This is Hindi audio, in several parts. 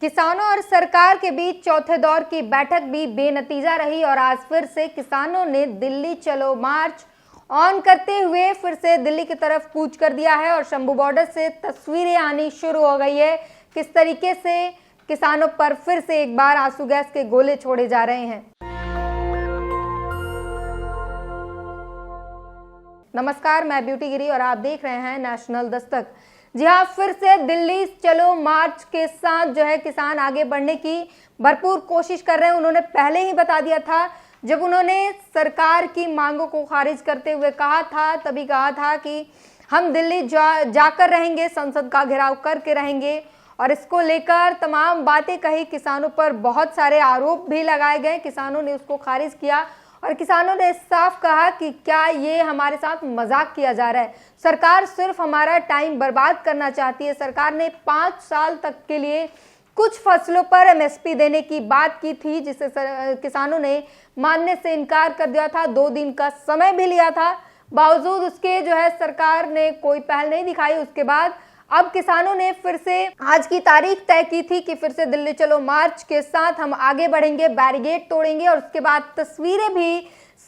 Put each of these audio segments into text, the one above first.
किसानों और सरकार के बीच चौथे दौर की बैठक भी बेनतीजा रही और आज फिर से किसानों ने दिल्ली चलो मार्च ऑन करते हुए फिर से दिल्ली की तरफ कूच कर दिया है और शंभू बॉर्डर से तस्वीरें आनी शुरू हो गई है। किस तरीके से किसानों पर फिर से एक बार आंसू गैस के गोले छोड़े जा रहे हैं। नमस्कार, मैं ब्यूटी गिरी और आप देख रहे हैं नेशनल दस्तक। जी हाँ, फिर से दिल्ली चलो मार्च के साथ जो है किसान आगे बढ़ने की भरपूर कोशिश कर रहे हैं। उन्होंने पहले ही बता दिया था, जब उन्होंने सरकार की मांगों को खारिज करते हुए कहा था, तभी कहा था कि हम दिल्ली जाकर रहेंगे, संसद का घेराव करके रहेंगे और इसको लेकर तमाम बातें कही। किसानों पर बहुत सारे आरोप भी लगाए गए, किसानों ने उसको खारिज किया और किसानों ने साफ कहा कि क्या ये हमारे साथ मजाक किया जा रहा है। सरकार सिर्फ हमारा टाइम बर्बाद करना चाहती है। सरकार ने 5 साल तक के लिए कुछ फसलों पर एमएसपी देने की बात की थी, जिसे किसानों ने मानने से इनकार कर दिया था। 2 दिन का समय भी लिया था, बावजूद उसके जो है सरकार ने कोई पहल नहीं दिखाई। उसके बाद अब किसानों ने फिर से आज की तारीख तय की थी कि फिर से दिल्ली चलो मार्च के साथ हम आगे बढ़ेंगे, बैरिकेड तोड़ेंगे। और उसके बाद तस्वीरें भी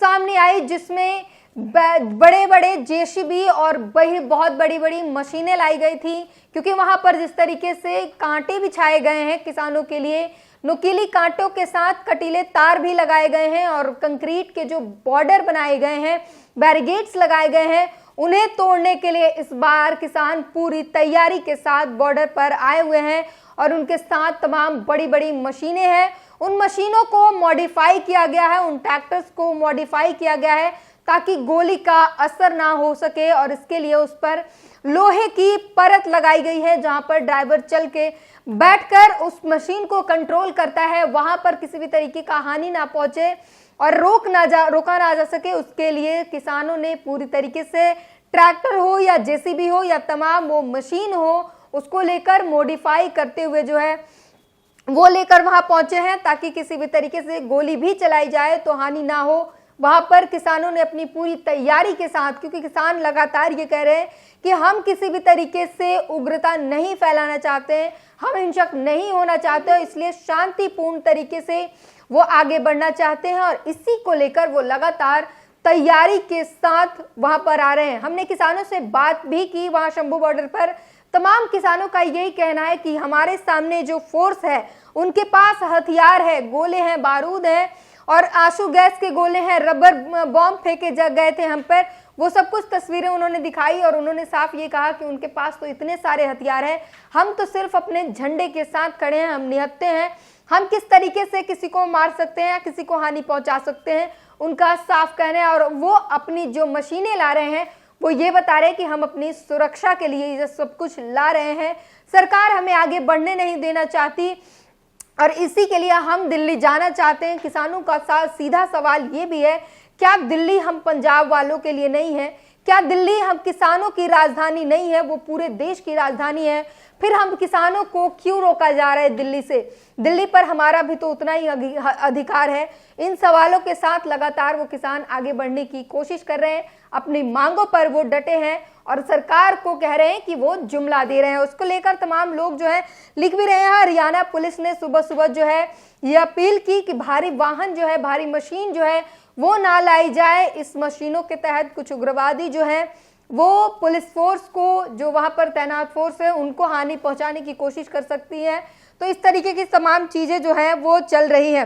सामने आई जिसमें बड़े बड़े जेसीबी और बहुत बड़ी बड़ी मशीनें लाई गई थी, क्योंकि वहां पर जिस तरीके से कांटे बिछाए गए हैं किसानों के लिए, नुकीली कांटों के साथ कटीले तार भी लगाए गए हैं और कंक्रीट के जो बॉर्डर बनाए गए हैं, बैरिकेड्स लगाए गए हैं, उन्हें तोड़ने के लिए इस बार किसान पूरी तैयारी के साथ बॉर्डर पर आए हुए हैं और उनके साथ तमाम बड़ी बड़ी मशीनें हैं। उन मशीनों को मॉडिफाई किया गया है, उन ट्रैक्टर्स को मॉडिफाई किया गया है ताकि गोली का असर ना हो सके और इसके लिए उस पर लोहे की परत लगाई गई है, जहां पर ड्राइवर चल के बैठकर उस मशीन को कंट्रोल करता है, वहां पर किसी भी तरीके का हानि ना पहुंचे और रोका ना जा सके। उसके लिए किसानों ने पूरी तरीके से ट्रैक्टर हो या जेसीबी हो या तमाम वो मशीन हो, उसको लेकर मॉडिफाई करते हुए जो है वो लेकर वहां पहुंचे हैं, ताकि किसी भी तरीके से गोली भी चलाई जाए तो हानि ना हो। वहां पर किसानों ने अपनी पूरी तैयारी के साथ, क्योंकि किसान लगातार ये कह रहे हैं कि हम किसी भी तरीके से उग्रता नहीं फैलाना चाहते हैं, हम हिंसक नहीं होना चाहते, इसलिए शांतिपूर्ण तरीके से वो आगे बढ़ना चाहते हैं और इसी को लेकर वो लगातार तैयारी के साथ वहां पर आ रहे हैं। हमने किसानों से बात भी की वहां शंभू बॉर्डर पर। तमाम किसानों का यही कहना है कि हमारे सामने जो फोर्स है उनके पास हथियार है, गोले हैं, बारूद है और आंसू गैस के गोले हैं, रबर बॉम्ब फेंके गए थे हम पर। वो सब कुछ तस्वीरें उन्होंने दिखाई और उन्होंने साफ ये कहा कि उनके पास तो इतने सारे हथियार हैं, हम तो सिर्फ अपने झंडे के साथ खड़े हैं, हम निहत्थे हैं, हम किस तरीके से किसी को मार सकते हैं या किसी को हानि पहुंचा सकते हैं, उनका साफ कहना है। और वो अपनी जो मशीनें ला रहे हैं वो ये बता रहे हैं कि हम अपनी सुरक्षा के लिए ये सब कुछ ला रहे हैं, सरकार हमें आगे बढ़ने नहीं देना चाहती और इसी के लिए हम दिल्ली जाना चाहते हैं। किसानों का सीधा सवाल ये भी है, क्या दिल्ली हम पंजाब वालों के लिए नहीं है? क्या दिल्ली हम किसानों की राजधानी नहीं है? वो पूरे देश की राजधानी है। फिर हम किसानों को क्यों रोका जा रहा है दिल्ली से? दिल्ली पर हमारा भी तो उतना ही अधिकार है। इन सवालों के साथ लगातार वो किसान आगे बढ़ने की कोशिश कर रहे हैं, अपनी मांगों पर वो डटे हैं और सरकार को कह रहे हैं कि वो जुमला दे रहे हैं। उसको लेकर तमाम लोग जो है लिख भी रहे हैं। हरियाणा पुलिस ने सुबह सुबह जो है ये अपील की कि भारी वाहन जो है, भारी मशीन जो है वो ना लाई जाए। इस मशीनों के तहत कुछ उग्रवादी जो है वो पुलिस फोर्स को, जो वहां पर तैनात फोर्स है, उनको हानि पहुंचाने की कोशिश कर सकती है। तो इस तरीके की तमाम चीजें जो है वो चल रही है।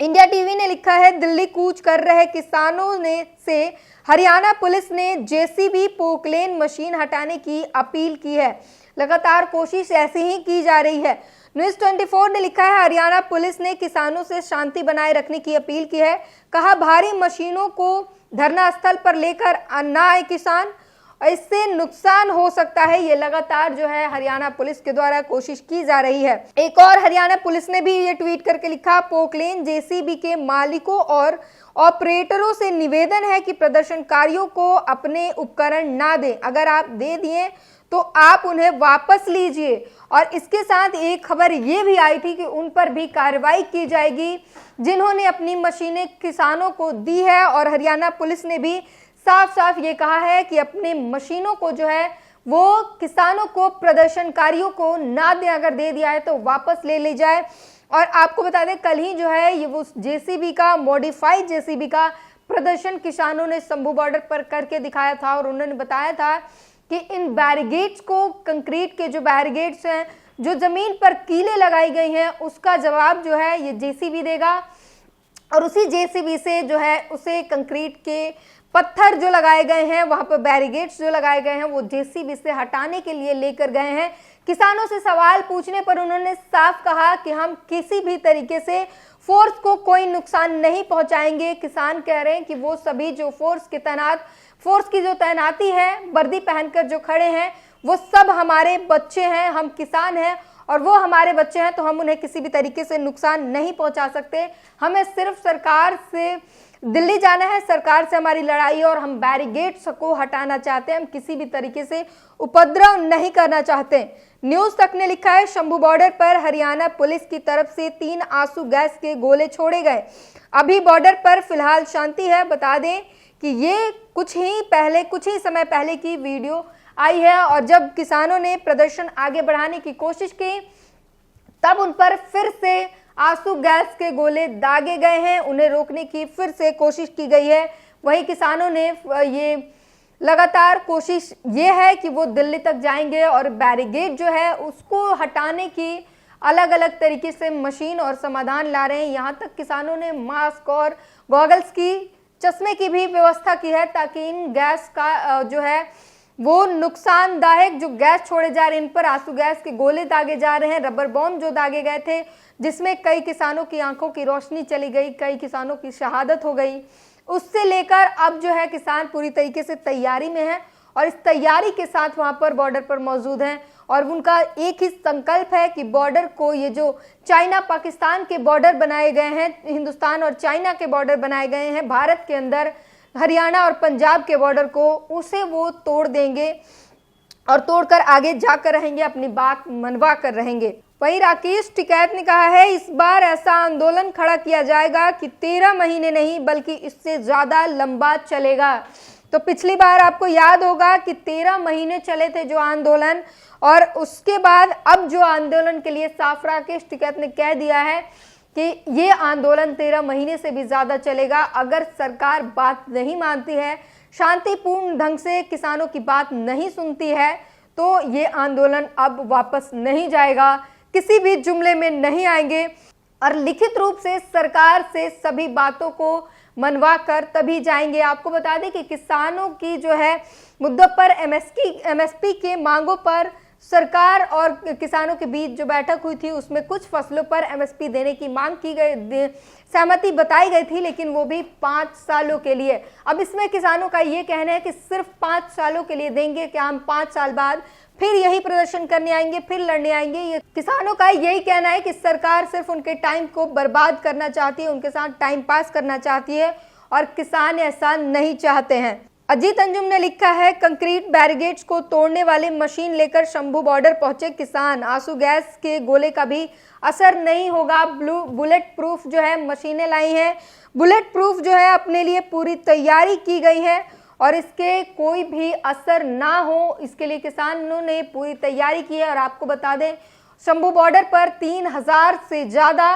इंडिया टीवी ने लिखा है, दिल्ली कूच कर रहे किसानों ने से हरियाणा पुलिस ने जेसीबी पोकलेन मशीन हटाने की अपील की है। लगातार कोशिश ऐसी ही की जा रही है। न्यूज़ 24 ने लिखा है, हरियाणा पुलिस ने किसानों से शांति बनाए रखने की अपील की है। कहा, भारी मशीनों को धरना स्थल पर लेकर ना आए किसान, इससे नुकसान हो सकता है। ये लगातार जो है हरियाणा पुलिस के द्वारा कोशिश की जा रही है। एक और हरियाणा पुलिस ने भी ये ट्वीट करके लिखा, पोकलेन जेसीबी के मालिकों और ऑपरेटरों से निवेदन है कि प्रदर्शनकारियों को अपने उपकरण ना दें, अगर आप दे दिए तो आप उन्हें वापस लीजिए। और इसके साथ एक खबर ये भी आई थी कि उन पर भी कार्रवाई की जाएगी जिन्होंने अपनी मशीनें किसानों को दी है। और हरियाणा पुलिस ने भी साफ साफ ये कहा है कि अपने मशीनों को जो है वो किसानों को, प्रदर्शनकारियों को ना दे, अगर दे दिया है तो वापस ले ली जाए। और आपको बता दें कल ही जो है ये वो जेसीबी का, मॉडिफाइड जेसीबी का प्रदर्शन किसानों ने शंभू बॉर्डर पर करके दिखाया था और उन्होंने बताया था कि इन बैरिगेड्स को, कंक्रीट के जो बैरिगेड्स हैं, जो जमीन पर कीलें लगाई गई हैं, उसका जवाब जो है ये जेसीबी देगा। और उसी जेसीबी से जो है उसे कंक्रीट के पत्थर जो लगाए गए हैं, वहां पर बैरिगेड्स जो लगाए गए हैं, वो जेसीबी से हटाने के लिए लेकर गए हैं। किसानों से सवाल पूछने पर उन्होंने साफ कहा कि हम किसी भी तरीके से फोर्स को कोई नुकसान नहीं पहुंचाएंगे। किसान कह रहे हैं कि वो सभी जो फोर्स की जो तैनाती है, वर्दी पहनकर जो खड़े हैं, वो सब हमारे बच्चे हैं, हम किसान हैं और वो हमारे बच्चे हैं, तो हम उन्हें किसी भी तरीके से नुकसान नहीं पहुंचा सकते। हमें सिर्फ सरकार से दिल्ली जाना है, सरकार से हमारी लड़ाई है और हम बैरिगेड्स को हटाना चाहते हैं, हम किसी भी तरीके से उपद्रव नहीं करना चाहते। न्यूज तक ने लिखा है, शंभू बॉर्डर पर हरियाणा पुलिस की तरफ से 3 आंसू गैस के गोले छोड़े गए। अभी बॉर्डर पर फिलहाल शांति है। बता दें कि ये कुछ ही समय पहले की वीडियो आई है और जब किसानों ने प्रदर्शन आगे बढ़ाने की कोशिश की तब उन पर फिर से आंसू गैस के गोले दागे गए हैं, उन्हें रोकने की फिर से कोशिश की गई है। वही किसानों ने ये लगातार कोशिश ये है कि वो दिल्ली तक जाएंगे और बैरिगेड जो है उसको हटाने की अलग अलग तरीके से मशीन और समाधान ला रहे हैं। यहाँ तक किसानों ने मास्क और गॉगल्स की, चश्मे की भी व्यवस्था की है ताकि इन गैस का जो है वो नुकसानदायक जो गैस छोड़े जा रहे हैं, इन पर आंसू गैस के गोले दागे जा रहे हैं। रबर बॉम्ब जो दागे गए थे जिसमें कई किसानों की आंखों की रोशनी चली गई, कई किसानों की शहादत हो गई, उससे लेकर अब जो है किसान पूरी तरीके से तैयारी में है और इस तैयारी के साथ वहां पर बॉर्डर पर मौजूद हैं और उनका एक ही संकल्प है कि बॉर्डर को, ये जो चाइना पाकिस्तान के बॉर्डर बनाए गए हैं, हिंदुस्तान और चाइना के बॉर्डर बनाए गए हैं भारत के अंदर, हरियाणा और पंजाब के बॉर्डर को, उसे वो तोड़ देंगे और तोड़कर आगे जाकर रहेंगे, अपनी बात मनवा कर रहेंगे। वहीं राकेश टिकैत ने कहा है इस बार ऐसा आंदोलन खड़ा किया जाएगा कि 13 महीने नहीं बल्कि इससे ज्यादा लंबा चलेगा। तो पिछली बार आपको याद होगा कि 13 महीने चले थे जो आंदोलन, और उसके बाद अब जो आंदोलन के लिए साफ राकेश टिकैत ने कह दिया है कि ये आंदोलन 13 महीने से भी ज्यादा चलेगा। अगर सरकार बात नहीं मानती है, शांतिपूर्ण ढंग से किसानों की बात नहीं सुनती है, तो ये आंदोलन अब वापस नहीं जाएगा, किसी भी जुमले में नहीं आएंगे और लिखित रूप से सरकार से सभी बातों को मनवा कर तभी जाएंगे। आपको बता दें कि किसानों की जो है मुद्दों पर एमएसपी के मांगों पर सरकार और किसानों के बीच जो बैठक हुई थी उसमें कुछ फसलों पर एमएसपी देने की मांग की गई, सहमति बताई गई थी, लेकिन वो भी 5 सालों के लिए। अब इसमें किसानों का ये कहना है कि सिर्फ 5 सालों के लिए देंगे, क्या हम 5 साल बाद फिर यही प्रदर्शन करने आएंगे, फिर लड़ने आएंगे। ये किसानों का यही कहना है कि सरकार सिर्फ उनके टाइम को बर्बाद करना चाहती है, उनके साथ टाइम पास करना चाहती है और किसान ऐसा नहीं चाहते हैं। अजीत अंजुम ने लिखा है कंक्रीट बैरिगेड्स को तोड़ने वाले मशीन लेकर शंभू बॉर्डर पहुंचे किसान, आंसू गैस के गोले का भी असर नहीं होगा। बुलेट प्रूफ जो है मशीनें लाई हैं, बुलेट प्रूफ जो है अपने लिए पूरी तैयारी की गई है और इसके कोई भी असर ना हो इसके लिए किसानों ने पूरी तैयारी की है। और आपको बता दें शंभू बॉर्डर पर 3000 से ज्यादा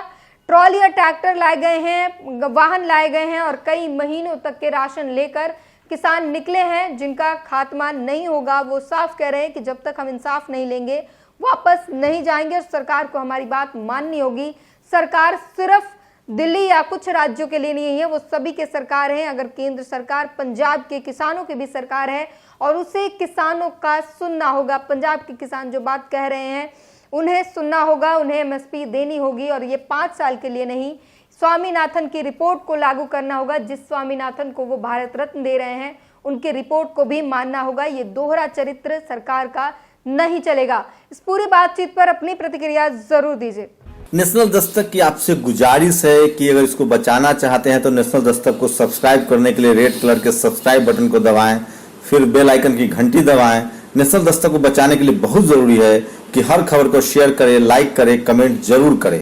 ट्रॉली और ट्रैक्टर लाए गए हैं, वाहन लाए गए हैं और कई महीनों तक के राशन लेकर किसान निकले हैं जिनका खात्मा नहीं होगा। वो साफ कह रहे हैं कि जब तक हम इंसाफ नहीं लेंगे वापस नहीं जाएंगे और सरकार को हमारी बात माननी होगी। सरकार सिर्फ दिल्ली या कुछ राज्यों के लिए नहीं है, वो सभी के सरकार है। अगर केंद्र सरकार पंजाब के किसानों की भी सरकार है और उसे किसानों का सुनना होगा। पंजाब के किसान जो बात कह रहे हैं उन्हें सुनना होगा, उन्हें एमएसपी देनी होगी और ये 5 साल के लिए नहीं, स्वामीनाथन की रिपोर्ट को लागू करना होगा। जिस स्वामीनाथन को वो भारत रत्न दे रहे हैं उनकी रिपोर्ट को भी मानना होगा। ये दोहरा चरित्र सरकार का नहीं चलेगा। इस पूरी बातचीत पर अपनी प्रतिक्रिया जरूर दीजिए। नेशनल दस्तक की आपसे गुजारिश है कि अगर इसको बचाना चाहते हैं तो नेशनल दस्तक को सब्सक्राइब करने के लिए रेड कलर के सब्सक्राइब बटन को दबाएं, फिर बेल आइकन की घंटी दबाएं। नेशनल दस्तक को बचाने के लिए बहुत जरूरी है कि हर खबर को शेयर करें, लाइक करें, कमेंट जरूर करें।